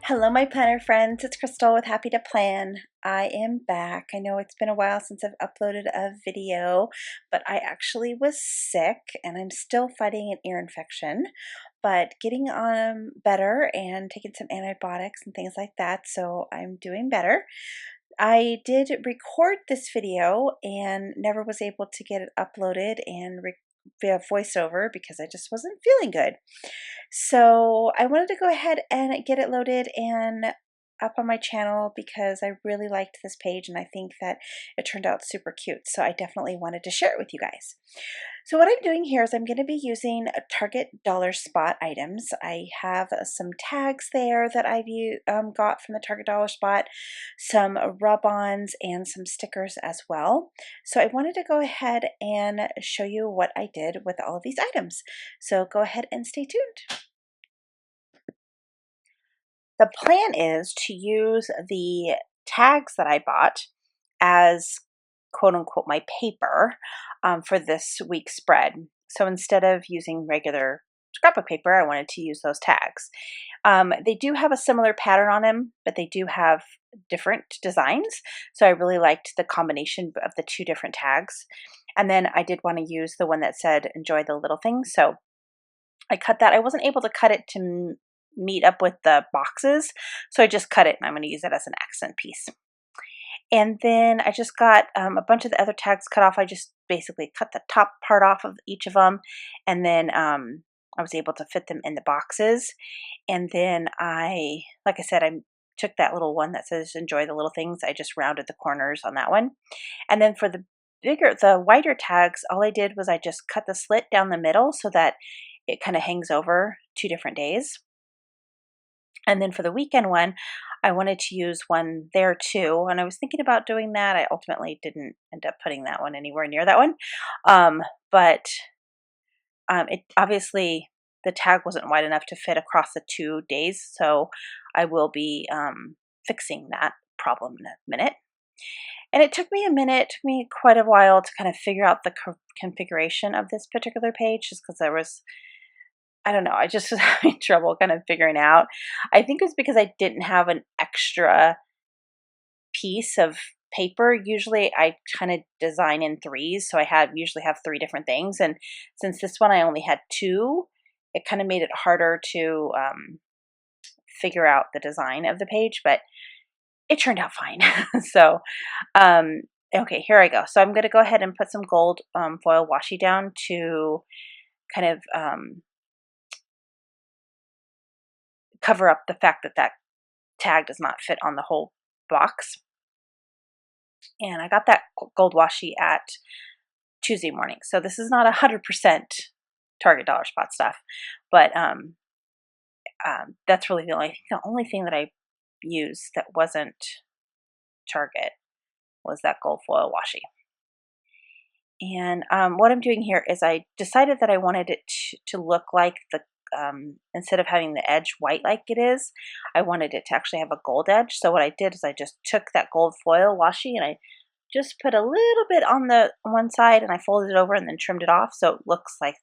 Hello, my planner friends. It's Crystal with Happy to Plan. I am back. I know it's been a while since I've uploaded a video, but I actually was sick and I'm still fighting an ear infection, but getting better and taking some antibiotics and things like that, so I'm doing better. I did record this video and never was able to get it uploaded and via voiceover because I just wasn't feeling good. So I wanted to go ahead and get it loaded and up on my channel because I really liked this page and I think that it turned out super cute. So I definitely wanted to share it with you guys. So what I'm doing here is I'm going to be using Target dollar spot items. I have some tags there that I've got from the Target dollar spot, some rub-ons and some stickers as well. So I wanted to go ahead and show you what I did with all of these items. So go ahead and stay tuned. The plan is to use the tags that I bought as quote unquote my paper for this week's spread. So instead of using regular scrapbook paper, I wanted to use those tags. They do have a similar pattern on them, but they do have different designs. So I really liked the combination of the two different tags. And then I did want to use the one that said enjoy the little things. So I cut that. I wasn't able to cut it to meet up with the boxes, so I just cut it and I'm going to use it as an accent piece. And then I just got a bunch of the other tags cut off. I just basically cut the top part off of each of them, and then I was able to fit them in the boxes. And then like I said, I took that little one that says enjoy the little things. I just rounded the corners on that one. And then for the wider tags, all I did was I just cut the slit down the middle so that it kind of hangs over 2 different days. And then for the weekend one, I wanted to use one there too. And I was thinking about doing that. I ultimately didn't end up putting that one anywhere near that one. But it obviously, the tag wasn't wide enough to fit across the 2 days. So I will be fixing that problem in a minute. And it took me quite a while to kind of figure out the configuration of this particular page, just because I don't know, I just was having trouble kind of figuring out. I think it was because I didn't have an extra piece of paper. Usually I kind of design in threes, so I usually have 3 different things. And since this one I only had 2, it kind of made it harder to figure out the design of the page, but it turned out fine. So, okay, here I go. So I'm going to go ahead and put some gold foil washi down to kind of cover up the fact that that tag does not fit on the whole box. And I got that gold washi at Tuesday morning. So this is not 100% Target dollar spot stuff, but that's really the only thing that I used that wasn't Target was that gold foil washi. And what I'm doing here is I decided that I wanted it to look like instead of having the edge white like it is, I wanted it to actually have a gold edge. So what I did is I just took that gold foil washi and I just put a little bit on the one side and I folded it over and then trimmed it off so it looks like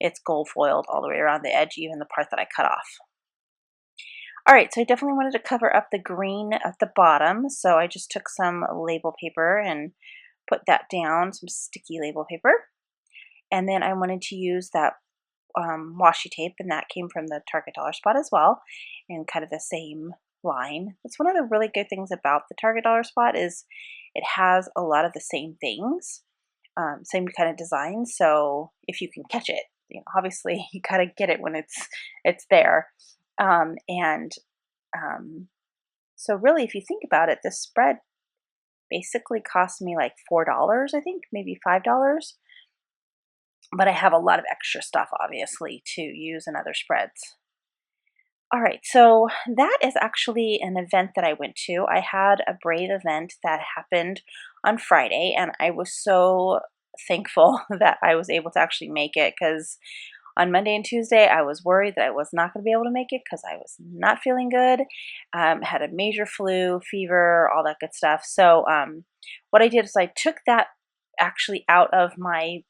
it's gold foiled all the way around the edge, even the part that I cut off. All right, so I definitely wanted to cover up the green at the bottom, so I just took some label paper and put that down, some sticky label paper. And then I wanted to use that washi tape, and that came from the Target dollar spot as well, and kind of the same line. That's one of the really good things about the Target dollar spot is it has a lot of the same things, same kind of design. So if you can catch it, obviously you gotta get it when it's there. So really, if you think about it, this spread basically cost me like $4, I think, maybe $5. But I have a lot of extra stuff, obviously, to use in other spreads. All right, so that is actually an event that I went to. I had a Brave event that happened on Friday, and I was so thankful that I was able to actually make it, because on Monday and Tuesday, I was worried that I was not going to be able to make it because I was not feeling good, had a major flu, fever, all that good stuff. So what I did is I took that actually out of my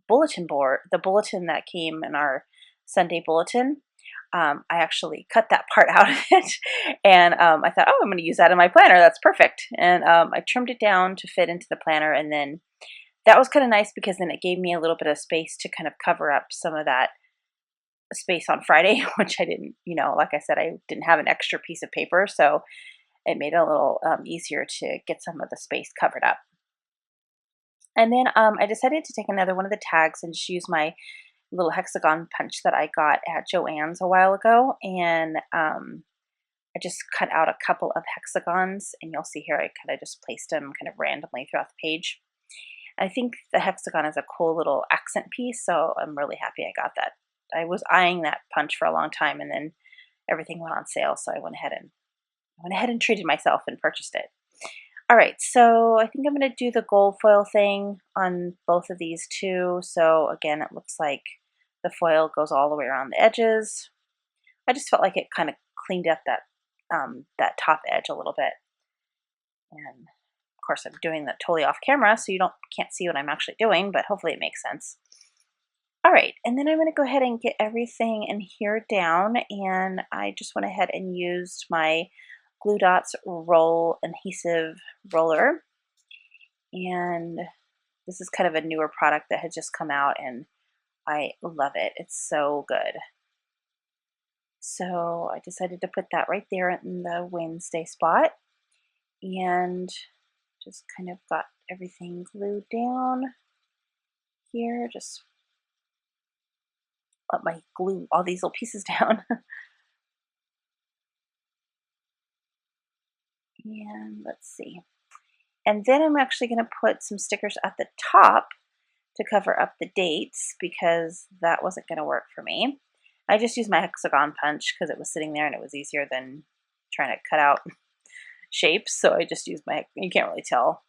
bulletin board, the bulletin that came in our Sunday bulletin. I actually cut that part out of it, and I thought, oh, I'm going to use that in my planner. That's perfect. And I trimmed it down to fit into the planner, and then that was kind of nice because then it gave me a little bit of space to kind of cover up some of that space on Friday, which I didn't, like I said, I didn't have an extra piece of paper, so it made it a little easier to get some of the space covered up. And then I decided to take another one of the tags and just use my little hexagon punch that I got at Joann's a while ago, and I just cut out a couple of hexagons, and you'll see here I kind of just placed them kind of randomly throughout the page. I think the hexagon is a cool little accent piece, so I'm really happy I got that. I was eyeing that punch for a long time, and then everything went on sale, so I went ahead and treated myself and purchased it. All right, so I think I'm going to do the gold foil thing on both of these too. So again, it looks like the foil goes all the way around the edges. I just felt like it kind of cleaned up that top edge a little bit. And of course, I'm doing that totally off camera, so you can't see what I'm actually doing, but hopefully it makes sense. All right, and then I'm going to go ahead and get everything in here down, and I just went ahead and used my Glue Dots Roll Adhesive Roller, and this is kind of a newer product that had just come out, and I love it. It's so good. So I decided to put that right there in the Wednesday spot, and just kind of got everything glued down here. Just let my glue all these little pieces down. And let's see. And then I'm actually going to put some stickers at the top to cover up the dates because that wasn't going to work for me. I just used my hexagon punch because it was sitting there and it was easier than trying to cut out shapes. So I just used you can't really tell.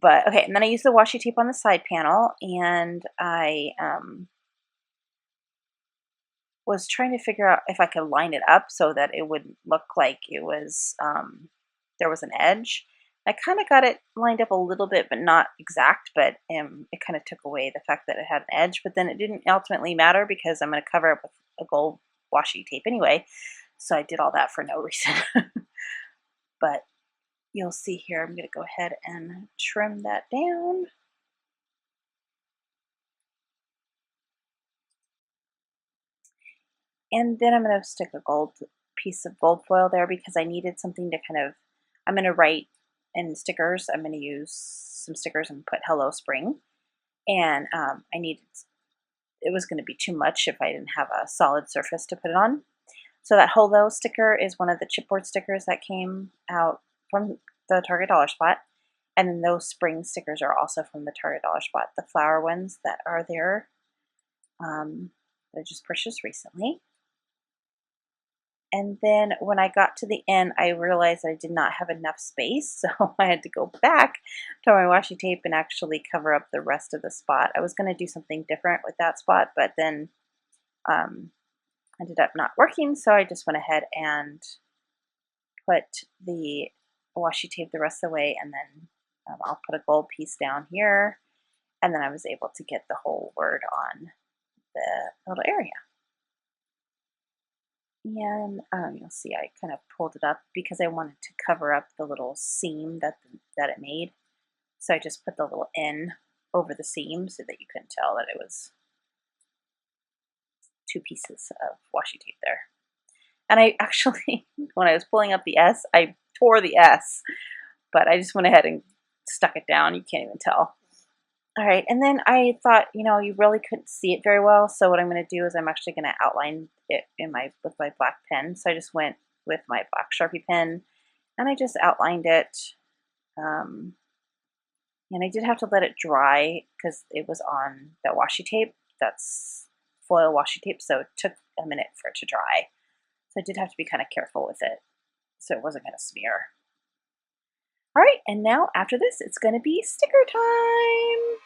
But okay, and then I used the washi tape on the side panel, and I was trying to figure out if I could line it up so that it would look like it was, there was an edge. I kind of got it lined up a little bit, but not exact, but it kind of took away the fact that it had an edge, but then it didn't ultimately matter because I'm going to cover it with a gold washi tape anyway, so I did all that for no reason. But you'll see here, I'm going to go ahead and trim that down. And then I'm going to stick a piece of gold foil there because I needed something to kind of, I'm going to write in stickers. I'm going to use some stickers and put Hello Spring. And it was going to be too much if I didn't have a solid surface to put it on. So that Hello sticker is one of the chipboard stickers that came out from the Target Dollar Spot. And then those spring stickers are also from the Target Dollar Spot, the flower ones that are there. I just purchased recently. And then when I got to the end, I realized I did not have enough space, so I had to go back to my washi tape and actually cover up the rest of the spot. I was going to do something different with that spot, but then ended up not working, so I just went ahead and put the washi tape the rest of the way, and then I'll put a gold piece down here, and then I was able to get the whole word on the little area. And you'll see I kind of pulled it up because I wanted to cover up the little seam that it made. So I just put the little N over the seam so that you couldn't tell that it was two pieces of washi tape there. And I actually, when I was pulling up the S, I tore the S, but I just went ahead and stuck it down. You can't even tell. All right, and then I thought, you really couldn't see it very well, so what I'm going to do is I'm actually going to outline it with my black pen. So I just went with my black Sharpie pen, and I just outlined it. And I did have to let it dry because it was on that washi tape. That's foil washi tape, so it took a minute for it to dry. So I did have to be kind of careful with it, so it wasn't going to smear. All right, and now after this, it's going to be sticker time.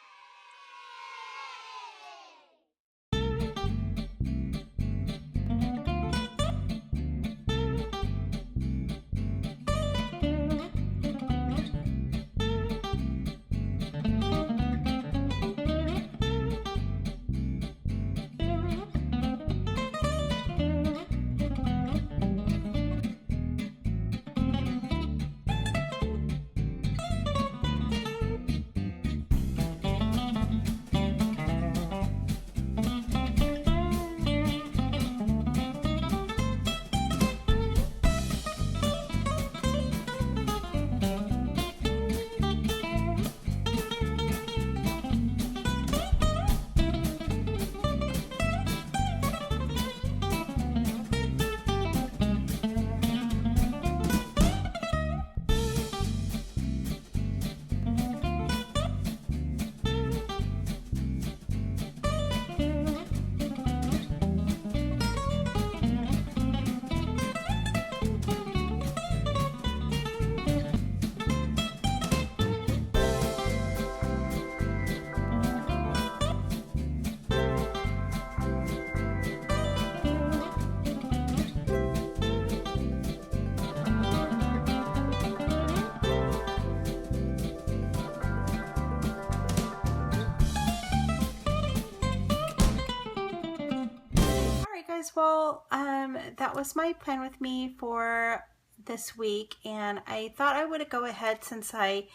guys, well, that was my plan with me for this week, and I thought I would go ahead, since I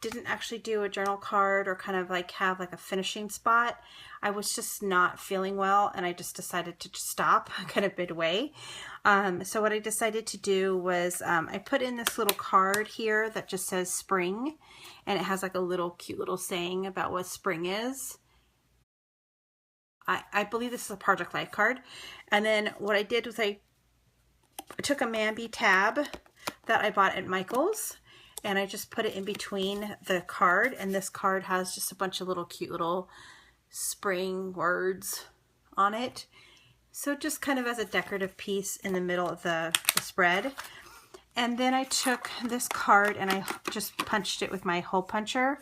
didn't actually do a journal card or kind of like have like a finishing spot. I was just not feeling well, and I just decided to just stop kind of midway. So what I decided to do was I put in this little card here that just says spring, and it has like a little cute little saying about what spring is. I believe this is a Project Life card. And then what I did was I took a Mambi tab that I bought at Michael's, and I just put it in between the card, and this card has just a bunch of little cute little spring words on it. So just kind of as a decorative piece in the middle of the spread. And then I took this card and I just punched it with my hole puncher,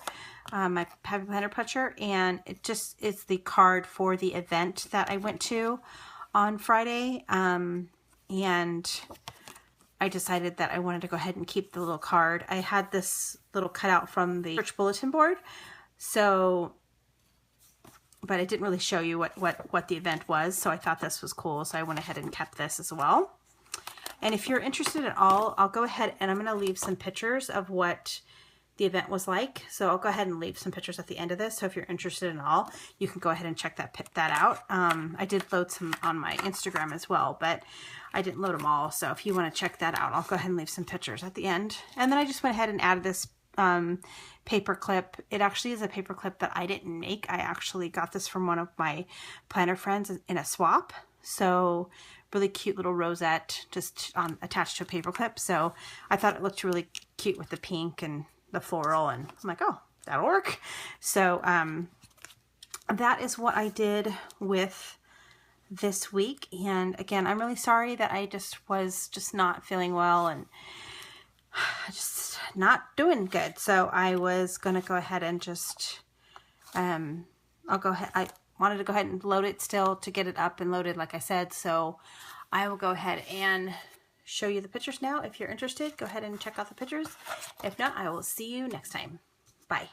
my Happy Planner puncher, and it just is the card for the event that I went to on Friday. And I decided that I wanted to go ahead and keep the little card. I had this little cutout from the church bulletin board, so, but I didn't really show you what the event was, so I thought this was cool, so I went ahead and kept this as well. And if you're interested at all, I'll go ahead and I'm going to leave some pictures of what the event was like. So I'll go ahead and leave some pictures at the end of this. So if you're interested at all, you can go ahead and check that out. I did load some on my Instagram as well, but I didn't load them all. So if you want to check that out, I'll go ahead and leave some pictures at the end. And then I just went ahead and added this paper clip. It actually is a paper clip that I didn't make. I actually got this from one of my planner friends in a swap. So really cute little rosette just attached to a paper clip. So I thought it looked really cute with the pink and the floral, and I'm like, oh, that'll work. So that is what I did with this week. And again, I'm really sorry that I was not feeling well and just not doing good. So I was gonna go ahead and just I'll go ahead. I wanted to go ahead and load it still to get it up and loaded, like I said. So I will go ahead and show you the pictures now. If you're interested, go ahead and check out the pictures. If not, I will see you next time. Bye.